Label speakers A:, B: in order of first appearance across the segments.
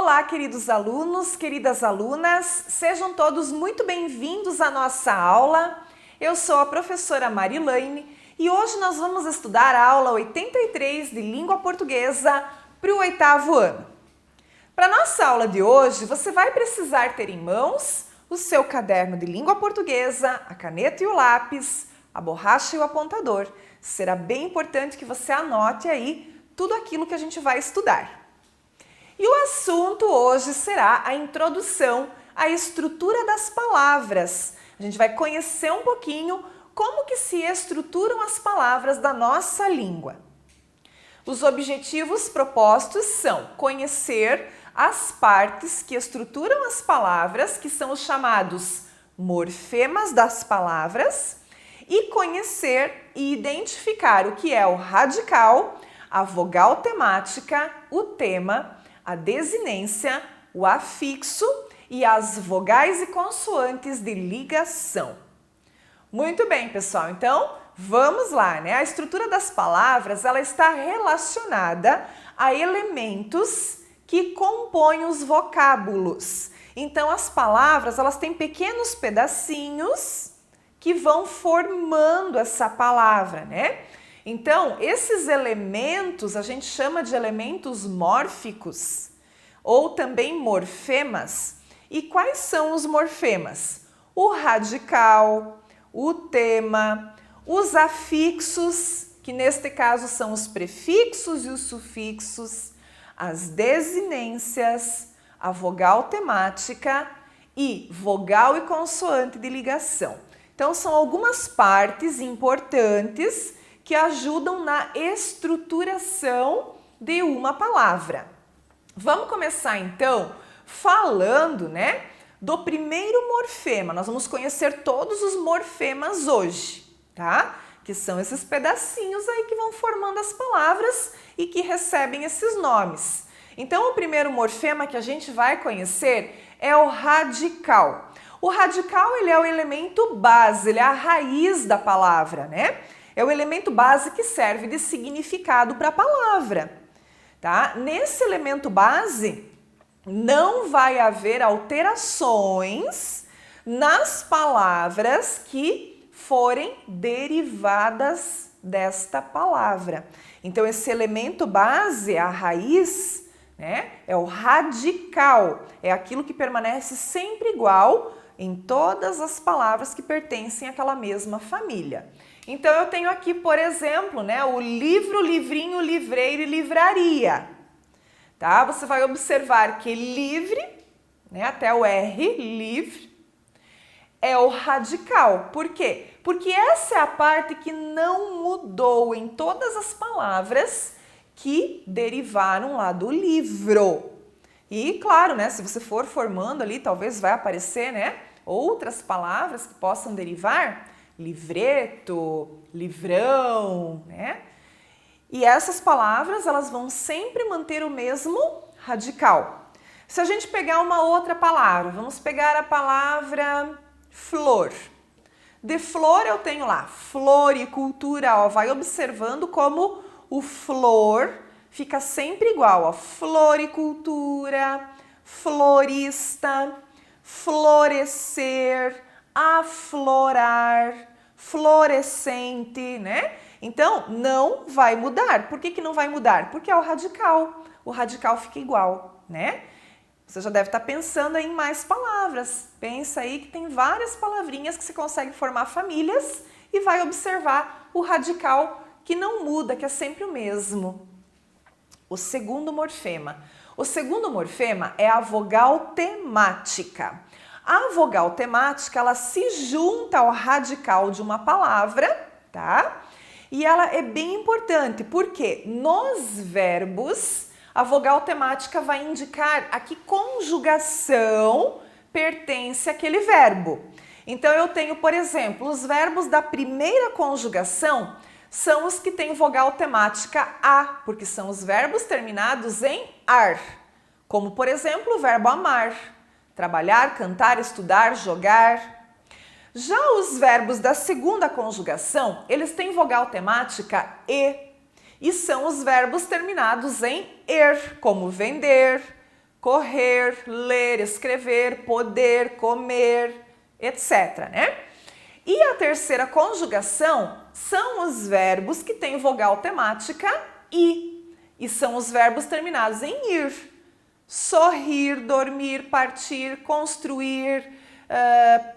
A: Olá, queridos alunos, queridas alunas, sejam todos muito bem-vindos à nossa aula. Eu sou a professora Marilane e hoje nós vamos estudar a aula 83 de Língua Portuguesa para o 8º ano. Para a nossa aula de hoje, você vai precisar ter em mãos o seu caderno de Língua Portuguesa, a caneta e o lápis, a borracha e o apontador. Será bem importante que você anote aí tudo aquilo que a gente vai estudar. E o assunto hoje será a introdução à estrutura das palavras. A gente vai conhecer um pouquinho como que se estruturam as palavras da nossa língua. Os objetivos propostos são conhecer as partes que estruturam as palavras, que são os chamados morfemas das palavras, e conhecer e identificar o que é o radical, a vogal temática, o tema, a desinência, o afixo e as vogais e consoantes de ligação. Muito bem, pessoal. Então, vamos lá, né? A estrutura das palavras, ela está relacionada a elementos que compõem os vocábulos. Então, as palavras, elas têm pequenos pedacinhos que vão formando essa palavra, né? Então, esses elementos a gente chama de elementos mórficos ou também morfemas. E quais são os morfemas? O radical, o tema, os afixos, que neste caso são os prefixos e os sufixos, as desinências, a vogal temática e vogal e consoante de ligação. Então, são algumas partes importantes que ajudam na estruturação de uma palavra. Vamos começar então falando, né, do primeiro morfema. Nós vamos conhecer todos os morfemas hoje, tá? Que são esses pedacinhos aí que vão formando as palavras e que recebem esses nomes. Então, o primeiro morfema que a gente vai conhecer é o radical. O radical, ele é o elemento base, ele é a raiz da palavra, né? É o elemento base que serve de significado para a palavra, tá? Nesse elemento base, não vai haver alterações nas palavras que forem derivadas desta palavra. Então, esse elemento base, a raiz, né, é o radical, é aquilo que permanece sempre igual em todas as palavras que pertencem àquela mesma família. Então, eu tenho aqui, por exemplo, né, o livro, livrinho, livreiro e livraria. Tá? Você vai observar que livre, né, até o R, livre, é o radical. Por quê? Porque essa é a parte que não mudou em todas as palavras que derivaram lá do livro. E, claro, né, se você for formando ali, talvez vai aparecer, né, outras palavras que possam derivar, livreto, livrão, né? E essas palavras, elas vão sempre manter o mesmo radical. Se a gente pegar uma outra palavra, vamos pegar a palavra flor. De flor eu tenho lá floricultura, ó, vai observando como o flor fica sempre igual, ó, floricultura, florista, florescer, aflorar, florescente, né? Então, não vai mudar. Por que não vai mudar? Porque é o radical. O radical fica igual, né? Você já deve estar pensando em mais palavras. Pensa aí que tem várias palavrinhas que você consegue formar famílias e vai observar o radical que não muda, que é sempre o mesmo. O segundo morfema. O segundo morfema é a vogal temática. A vogal temática, ela se junta ao radical de uma palavra, tá? E ela é bem importante, porque nos verbos, a vogal temática vai indicar a que conjugação pertence àquele verbo. Então, eu tenho, por exemplo, os verbos da primeira conjugação são os que têm vogal temática A, porque são os verbos terminados em ar. Como, por exemplo, o verbo amar. Trabalhar, cantar, estudar, jogar. Já os verbos da segunda conjugação, eles têm vogal temática E. E são os verbos terminados em er, como vender, correr, ler, escrever, poder, comer, etc, né? E a terceira conjugação são os verbos que têm vogal temática I, e são os verbos terminados em ir. Sorrir, dormir, partir, construir,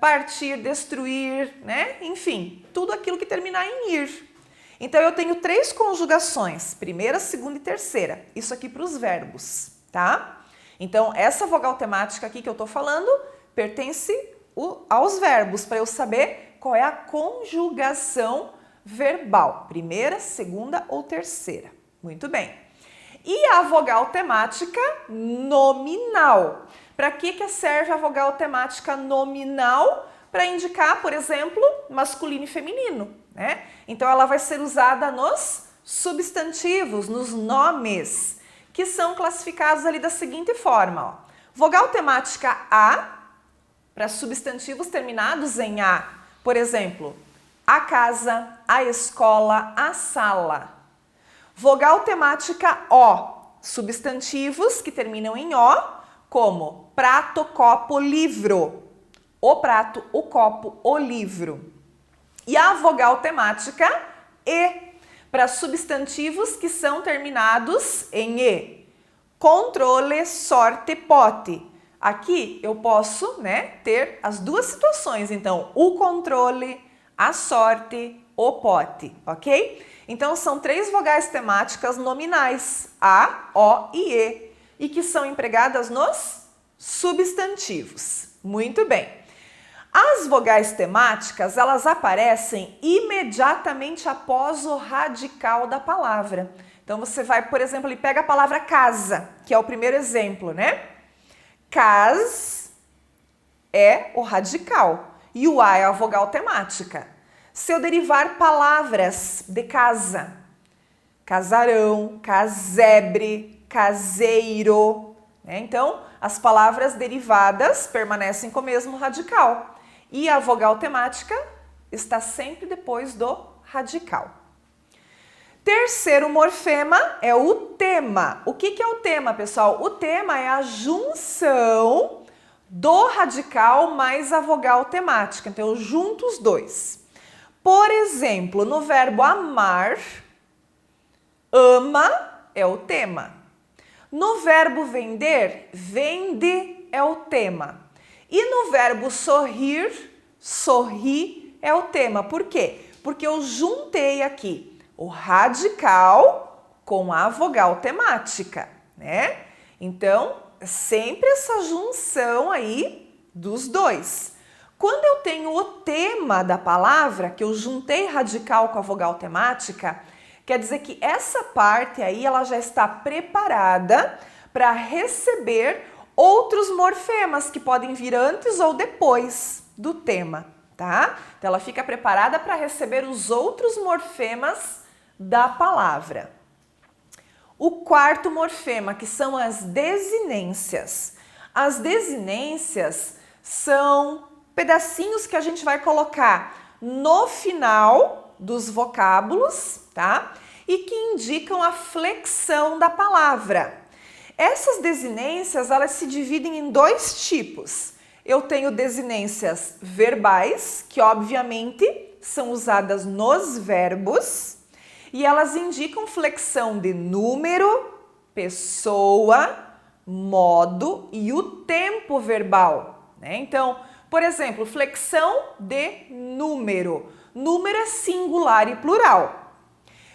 A: partir, destruir, né? Enfim, tudo aquilo que terminar em ir. Então, eu tenho 3 conjugações, primeira, segunda e terceira. Isso aqui para os verbos, tá? Então, essa vogal temática aqui que eu tô falando pertence aos verbos, para eu saber qual é a conjugação verbal. Primeira, segunda ou terceira. Muito bem. E a vogal temática nominal. Para que serve a vogal temática nominal? Para indicar, por exemplo, masculino e feminino, né? Então, ela vai ser usada nos substantivos, nos nomes, que são classificados ali da seguinte forma, ó. Vogal temática A, para substantivos terminados em A. Por exemplo, a casa, a escola, a sala. Vogal temática O, substantivos que terminam em O, como prato, copo, livro. O prato, o copo, o livro. E a vogal temática E, para substantivos que são terminados em E. Controle, sorte, pote. Aqui eu posso, né, ter as duas situações, então o controle, a sorte, o pote, ok? Então são 3 vogais temáticas nominais, A, O e E que são empregadas nos substantivos. Muito bem. As vogais temáticas, elas aparecem imediatamente após o radical da palavra. Então você vai, por exemplo, ele pega a palavra casa, que é o primeiro exemplo, né? Cas é o radical e o A é a vogal temática. Se eu derivar palavras de casa, casarão, casebre, caseiro, né? Então, as palavras derivadas permanecem com o mesmo radical. E a vogal temática está sempre depois do radical. Terceiro morfema é o tema. O que é o tema, pessoal? O tema é a junção do radical mais a vogal temática. Então, eu junto os dois. Por exemplo, no verbo amar, ama é o tema. No verbo vender, vende é o tema. E no verbo sorrir, sorri é o tema. Por quê? Porque eu juntei aqui o radical com a vogal temática, né? Então, sempre essa junção aí dos dois. Quando eu tenho o tema da palavra, que eu juntei radical com a vogal temática, quer dizer que essa parte aí ela já está preparada para receber outros morfemas que podem vir antes ou depois do tema, tá? Então ela fica preparada para receber os outros morfemas da palavra. O quarto morfema, que são as desinências. As desinências são pedacinhos que a gente vai colocar no final dos vocábulos, tá? E que indicam a flexão da palavra. Essas desinências, elas se dividem em 2 tipos. Eu tenho desinências verbais, que obviamente são usadas nos verbos, e elas indicam flexão de número, pessoa, modo e o tempo verbal, né? Então, por exemplo, flexão de número. Número é singular e plural.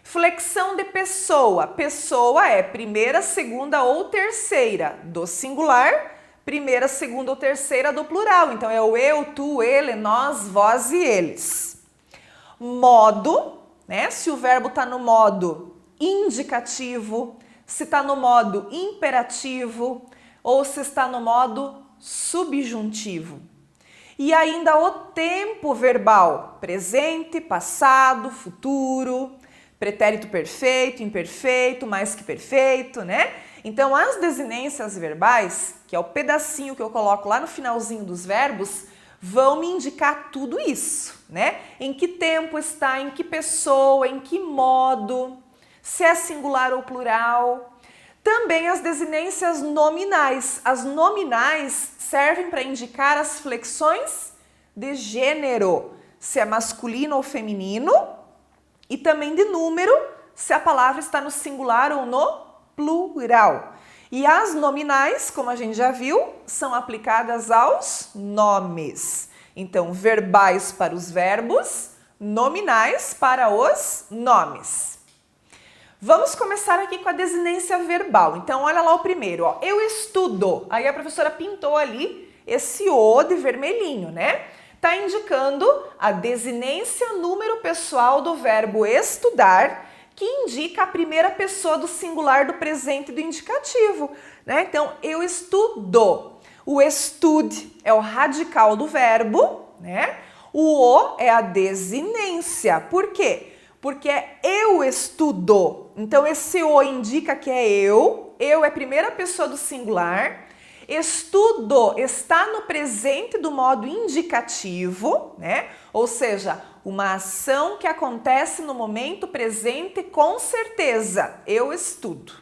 A: Flexão de pessoa. Pessoa é primeira, segunda ou terceira do singular, primeira, segunda ou terceira do plural. Então, é o eu, tu, ele, nós, vós e eles. Modo, né? Se o verbo está no modo indicativo, se está no modo imperativo ou se está no modo subjuntivo. E ainda o tempo verbal, presente, passado, futuro, pretérito perfeito, imperfeito, mais que perfeito, né? Então, as desinências verbais, que é o pedacinho que eu coloco lá no finalzinho dos verbos, vão me indicar tudo isso, né? Em que tempo está, em que pessoa, em que modo, se é singular ou plural. Também as desinências nominais. As nominais servem para indicar as flexões de gênero, se é masculino ou feminino, e também de número, se a palavra está no singular ou no plural. E as nominais, como a gente já viu, são aplicadas aos nomes. Então, verbais para os verbos, nominais para os nomes. Vamos começar aqui com a desinência verbal. Então, olha lá o primeiro, ó. Eu estudo. Aí a professora pintou ali esse O de vermelhinho, né? Tá indicando a desinência número pessoal do verbo estudar, que indica a primeira pessoa do singular do presente do indicativo, né? Então, eu estudo. O estude é o radical do verbo, né? O O é a desinência. Por quê? Porque é eu estudo. Então, esse O indica que é eu. Eu é a primeira pessoa do singular. Estudo está no presente do modo indicativo, né? Ou seja, uma ação que acontece no momento presente com certeza. Eu estudo,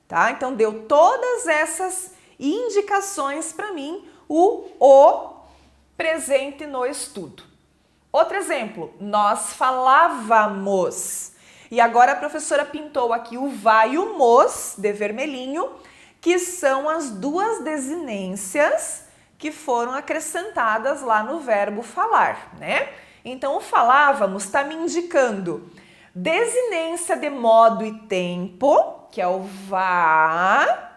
A: tá? Então, deu todas essas indicações para mim o presente no estudo. Outro exemplo, nós falávamos. E agora a professora pintou aqui o vai e o mos de vermelhinho, que são as duas desinências que foram acrescentadas lá no verbo falar, né? Então, o falávamos está me indicando desinência de modo e tempo, que é o vá.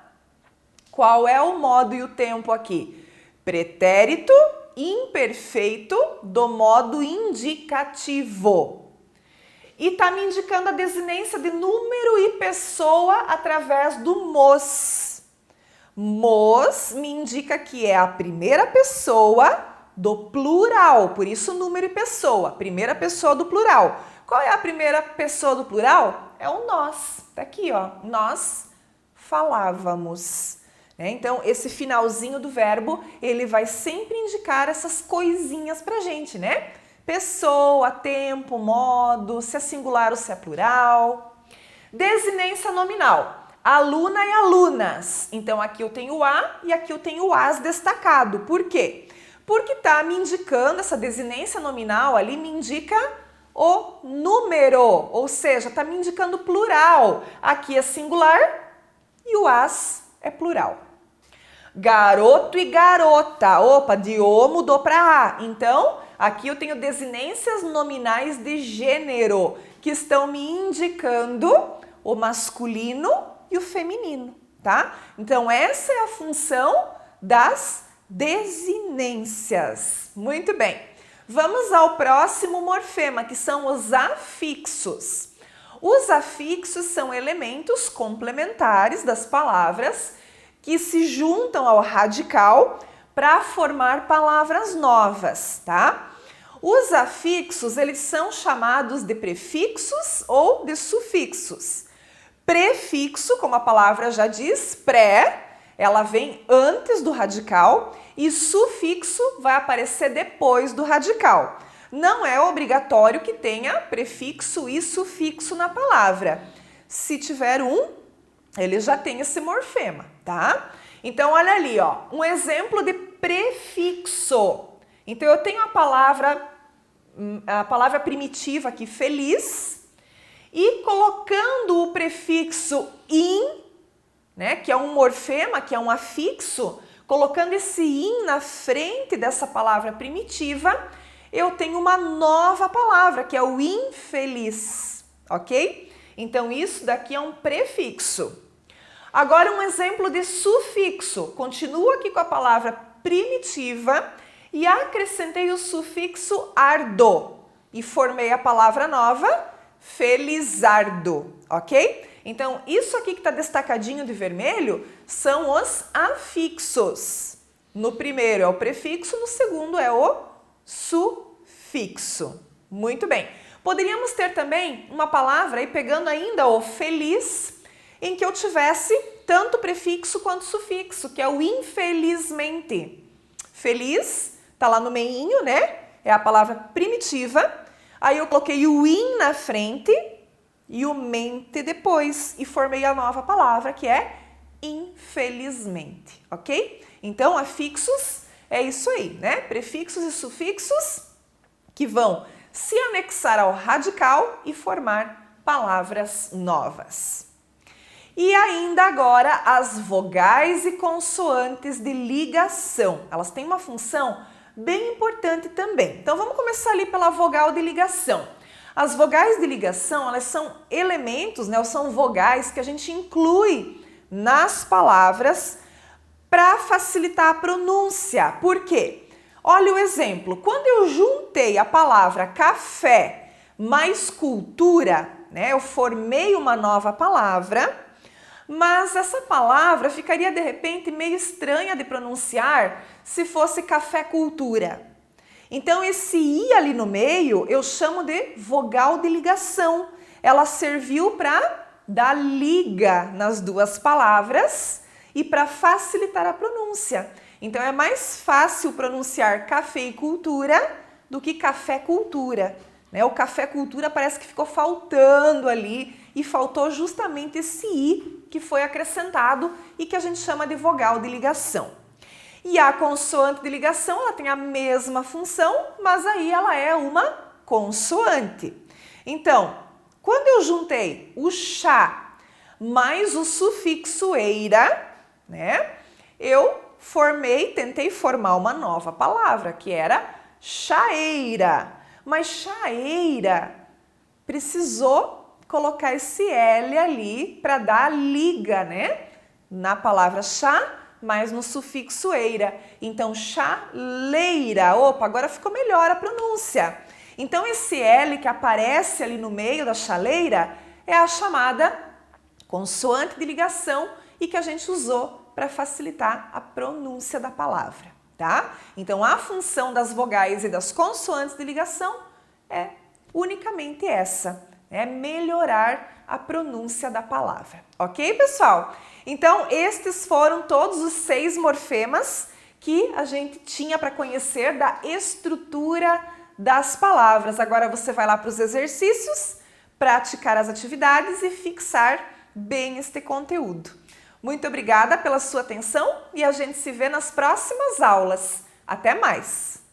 A: Qual é o modo e o tempo aqui? Pretérito imperfeito do modo indicativo. E está me indicando a desinência de número e pessoa através do mos. Mos me indica que é a primeira pessoa do plural, por isso número e pessoa, primeira pessoa do plural. Qual é a primeira pessoa do plural? É o nós. Tá aqui, ó. Nós falávamos. Então, esse finalzinho do verbo, ele vai sempre indicar essas coisinhas pra gente, né? Pessoa, tempo, modo, se é singular ou se é plural. Desinência nominal. Aluna e alunas. Então, aqui eu tenho A e aqui eu tenho As destacado. Por quê? Porque tá me indicando, essa desinência nominal ali me indica o número, ou seja, tá me indicando plural. Aqui é singular e o As é plural. Garoto e garota. Opa, de O mudou para A. Então, aqui eu tenho desinências nominais de gênero, que estão me indicando o masculino e o feminino, tá? Então, essa é a função das desinências. Muito bem. Vamos ao próximo morfema, que são os afixos. Os afixos são elementos complementares das palavras que se juntam ao radical para formar palavras novas, tá? Os afixos, eles são chamados de prefixos ou de sufixos. Prefixo, como a palavra já diz, pré, ela vem antes do radical, e sufixo vai aparecer depois do radical. Não é obrigatório que tenha prefixo e sufixo na palavra. Se tiver um, ele já tem esse morfema, tá? Então, olha ali, ó, um exemplo de prefixo. Então, eu tenho a palavra primitiva aqui, feliz, e colocando o prefixo in, né, que é um morfema, que é um afixo, colocando esse in na frente dessa palavra primitiva, eu tenho uma nova palavra, que é o infeliz, ok? Então, isso daqui é um prefixo. Agora, um exemplo de sufixo. Continuo aqui com a palavra primitiva e acrescentei o sufixo ardo e formei a palavra nova, felizardo, ok? Então, isso aqui que está destacadinho de vermelho são os afixos. No primeiro é o prefixo, no segundo é o sufixo. Muito bem. Poderíamos ter também uma palavra, aí pegando ainda o feliz, em que eu tivesse tanto prefixo quanto sufixo, que é o infelizmente. Feliz, tá lá no meinho, né? É a palavra primitiva. Aí eu coloquei o in na frente e o mente depois e formei a nova palavra que é infelizmente, ok? Então, afixos é isso aí, né? Prefixos e sufixos que vão se anexar ao radical e formar palavras novas. E ainda agora as vogais e consoantes de ligação. Elas têm uma função bem importante também. Então vamos começar ali pela vogal de ligação. As vogais de ligação, elas são elementos, né, ou são vogais que a gente inclui nas palavras para facilitar a pronúncia. Por quê? Olha o exemplo. Quando eu juntei a palavra café mais cultura, né, eu formei uma nova palavra, mas essa palavra ficaria de repente meio estranha de pronunciar se fosse café cultura. Então esse i ali no meio eu chamo de vogal de ligação. Ela serviu para dar liga nas duas palavras e para facilitar a pronúncia. Então é mais fácil pronunciar café e cultura do que café cultura. O café cultura parece que ficou faltando ali e faltou justamente esse i que foi acrescentado e que a gente chama de vogal de ligação. E a consoante de ligação, ela tem a mesma função, mas aí ela é uma consoante. Então, quando eu juntei o chá mais o sufixo eira, né, eu tentei formar uma nova palavra, que era chaeira. Mas chaeira precisou colocar esse L ali para dar liga, né? Na palavra chá, mas no sufixo eira. Então, chaleira. Opa, agora ficou melhor a pronúncia. Então, esse L que aparece ali no meio da chaleira é a chamada consoante de ligação e que a gente usou para facilitar a pronúncia da palavra, tá? Então, a função das vogais e das consoantes de ligação é unicamente essa. Melhorar a pronúncia da palavra. Ok, pessoal? Então, estes foram todos os 6 morfemas que a gente tinha para conhecer da estrutura das palavras. Agora você vai lá para os exercícios, praticar as atividades e fixar bem este conteúdo. Muito obrigada pela sua atenção e a gente se vê nas próximas aulas. Até mais!